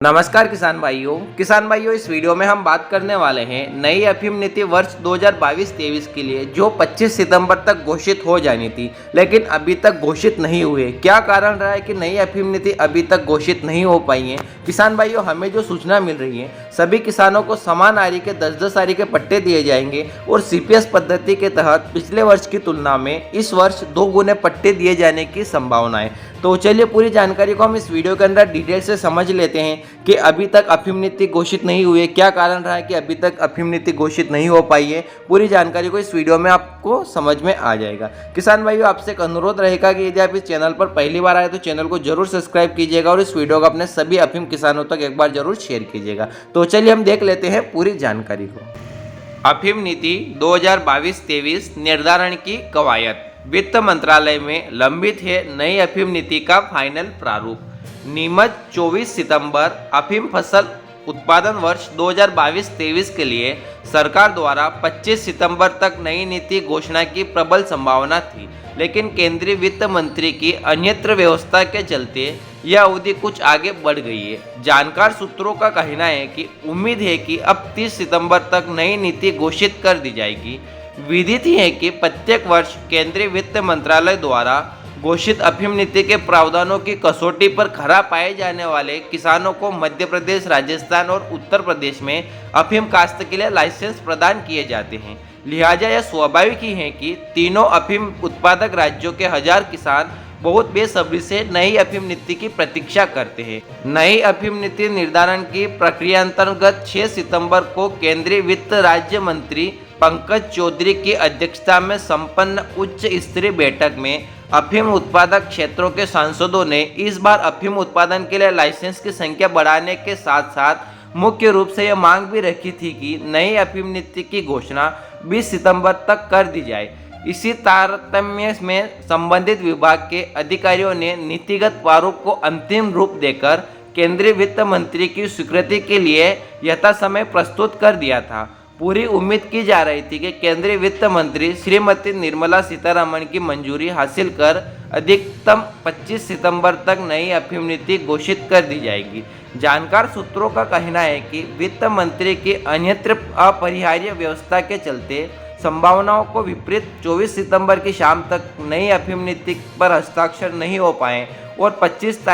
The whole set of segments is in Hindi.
नमस्कार किसान भाइयों इस वीडियो में हम बात करने वाले हैं नई अफीम नीति वर्ष 2022-23 के लिए जो 25 सितंबर तक घोषित हो जानी थी लेकिन अभी तक घोषित नहीं हुए। क्या कारण रहा है कि नई अफीम नीति अभी तक घोषित नहीं हो पाई है? किसान भाइयों, हमें जो सूचना मिल रही है सभी किसानों को समान आरी के 10-10 आरी के पट्टे दिए जाएंगे और सीपीएस पद्धति के तहत पिछले वर्ष की तुलना में इस वर्ष 2 गुने पट्टे दिए जाने की संभावना है। तो चलिए पूरी जानकारी को हम इस वीडियो के अंदर डिटेल से समझ लेते हैं कि अभी तक अफीम नीति घोषित नहीं हुई है, क्या कारण रहा है कि अभी तक अफीम नीति घोषित नहीं हो पाई है। पूरी जानकारी को इस वीडियो में आपको समझ में आ जाएगा। किसान भाइयों, आपसे एक अनुरोध रहेगा कि यदि आप इस चैनल पर पहली बार आए तो चैनल को जरूर सब्सक्राइब कीजिएगा और इस वीडियो को अपने सभी अफीम किसानों तक एक बार जरूर शेयर कीजिएगा। तो चलिए हम देख लेते हैं पूरी जानकारी को। अफीम नीति 2022-23 निर्धारण की कवायद। वित्त मंत्रालय में लंबित है नई अफीम नीति का फाइनल प्रारूप। नीमच 24 सितंबर। अफीम फसल उत्पादन वर्ष 2022-23 के लिए सरकार द्वारा 25 सितंबर तक नई नीति घोषणा की प्रबल संभावना थी, लेकिन केंद्रीय वित्त मंत्री की अन्यत्र व्यवस्था के चलते यह अवधि कुछ आगे बढ़ गई है। जानकार सूत्रों का कहना है कि उम्मीद है कि अब 30 सितंबर तक नई नीति घोषित कर दी जाएगी। विदित है कि प्रत्येक वर्ष केंद्रीय वित्त मंत्रालय द्वारा घोषित अफीम नीति के प्रावधानों की कसौटी पर खरा पाए जाने वाले किसानों को मध्य प्रदेश, राजस्थान और उत्तर प्रदेश में अफीम काश्त के लिए लाइसेंस प्रदान किए जाते हैं। लिहाजा यह स्वाभाविक ही है कि तीनों अफीम उत्पादक राज्यों के 1000 किसान बहुत बेसब्री से नई अफीम नीति की प्रतीक्षा करते हैं। नई अफीम नीति निर्धारण की प्रक्रिया अंतर्गत 6 सितंबर को केंद्रीय वित्त राज्य मंत्री पंकज चौधरी की अध्यक्षता में संपन्न उच्च स्तरीय बैठक में अफीम उत्पादक क्षेत्रों के सांसदों ने इस बार अफीम उत्पादन के लिए लाइसेंस की संख्या बढ़ाने के साथ साथ मुख्य रूप से यह मांग भी रखी थी कि नई अफीम नीति की घोषणा 20 सितंबर तक कर दी जाए। इसी तारतम्य में संबंधित विभाग के अधिकारियों ने नीतिगत प्रारूप को अंतिम रूप देकर केंद्रीय वित्त मंत्री की स्वीकृति के लिए यथासमय प्रस्तुत कर दिया था। पूरी उम्मीद की जा रही थी कि केंद्रीय वित्त मंत्री श्रीमती निर्मला सीतारमण की मंजूरी हासिल कर अधिकतम 25 सितंबर तक नई अफीम नीति घोषित कर दी जाएगी। जानकार सूत्रों का कहना है कि वित्त मंत्री की अन्यत्र अपरिहार्य व्यवस्था के चलते संभावनाओं को विपरीत 24 सितंबर की शाम तक नई अफीम नीति पर हस्ताक्षर नहीं हो पाए और 25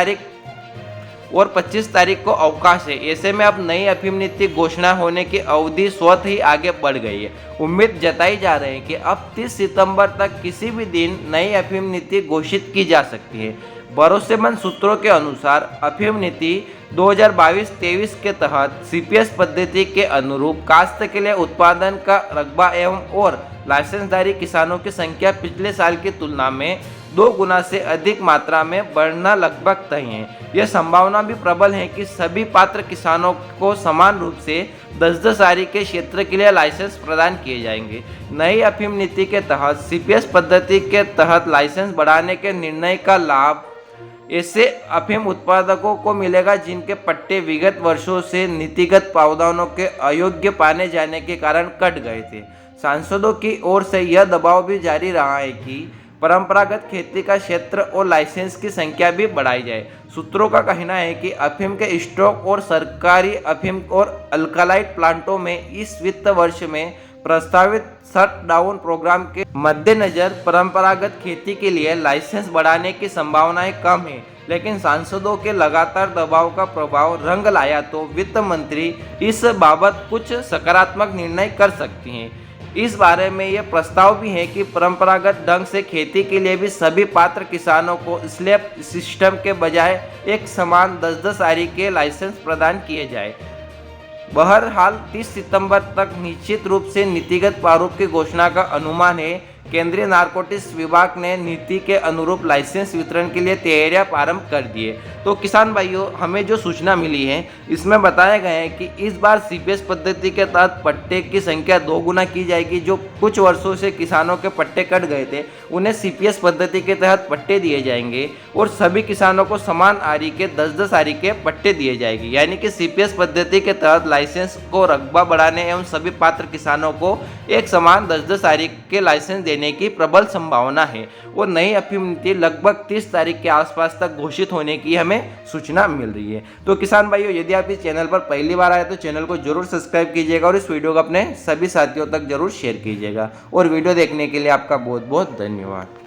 तारीख को अवकाश है। ऐसे में अब नई अफीम नीति घोषणा होने की अवधि स्वतः ही आगे बढ़ गई है। उम्मीद जताई जा रही है कि अब 30 सितंबर तक किसी भी दिन नई अफीम नीति घोषित की जा सकती है। भरोसेमंद सूत्रों के अनुसार अफीम नीति 2022-23 के तहत सीपीएस पद्धति के अनुरूप काश्त के लिए उत्पादन का रकबा एवं और लाइसेंसधारी किसानों की संख्या पिछले साल की तुलना में 2 गुना से अधिक मात्रा में बढ़ना लगभग तय है। यह संभावना भी प्रबल है कि सभी पात्र किसानों को समान रूप से 10-10 आरी के क्षेत्र के लिए लाइसेंस प्रदान किए जाएंगे। नई अफीम नीति के तहत सीपीएस पद्धति के तहत लाइसेंस बढ़ाने के निर्णय का लाभ ऐसे अफीम उत्पादकों को मिलेगा जिनके पट्टे विगत वर्षों से नीतिगत प्रावधानों के अयोग्य पाने जाने के कारण कट गए थे। सांसदों की ओर से यह दबाव भी जारी रहा है कि परंपरागत खेती का क्षेत्र और लाइसेंस की संख्या भी बढ़ाई जाए। सूत्रों का कहना है कि अफीम के स्टॉक और सरकारी अफीम और अल्कलाइट प्लांटों में इस वित्त वर्ष में प्रस्तावित शटडाउन प्रोग्राम के मद्देनजर परंपरागत खेती के लिए लाइसेंस बढ़ाने की संभावनाएं कम है, लेकिन सांसदों के लगातार दबाव का प्रभाव रंग लाया तो वित्त मंत्री इस बाबत कुछ सकारात्मक निर्णय कर सकती हैं। इस बारे में यह प्रस्ताव भी है कि परंपरागत ढंग से खेती के लिए भी सभी पात्र किसानों को स्लैब सिस्टम के बजाय एक समान 10-10 आरी के लाइसेंस प्रदान किए जाए। बहरहाल 30 सितंबर तक निश्चित रूप से नीतिगत प्रारूप की घोषणा का अनुमान है। केंद्रीय नारकोटिक्स विभाग ने नीति के अनुरूप लाइसेंस वितरण के लिए तैयारियां प्रारंभ कर दी है। तो किसान भाइयों, हमें जो सूचना मिली है इसमें बताया गया है कि इस बार सीपीएस पद्धति के तहत पट्टे की संख्या 2 गुना की जाएगी। जो कुछ वर्षों से किसानों के पट्टे कट गए थे उन्हें सीपीएस पद्धति के तहत पट्टे दिए जाएंगे और सभी किसानों को समान आरी के 10-10 आरी के पट्टे दिए जाएंगे। यानी कि सीपीएस पद्धति के तहत लाइसेंस को रकबा बढ़ाने एवं सभी पात्र किसानों को एक समान 10-10 आरी के लाइसेंस देने की प्रबल संभावना है और नई अफीम नीति लगभग 30 तारीख के आसपास तक घोषित होने की हमें सूचना मिल रही है। तो किसान भाइयों, यदि आप इस चैनल पर पहली बार आए तो चैनल को जरूर सब्सक्राइब कीजिएगा और इस वीडियो को अपने सभी साथियों तक जरूर शेयर कीजिएगा। और वीडियो देखने के लिए आपका बहुत बहुत धन्यवाद।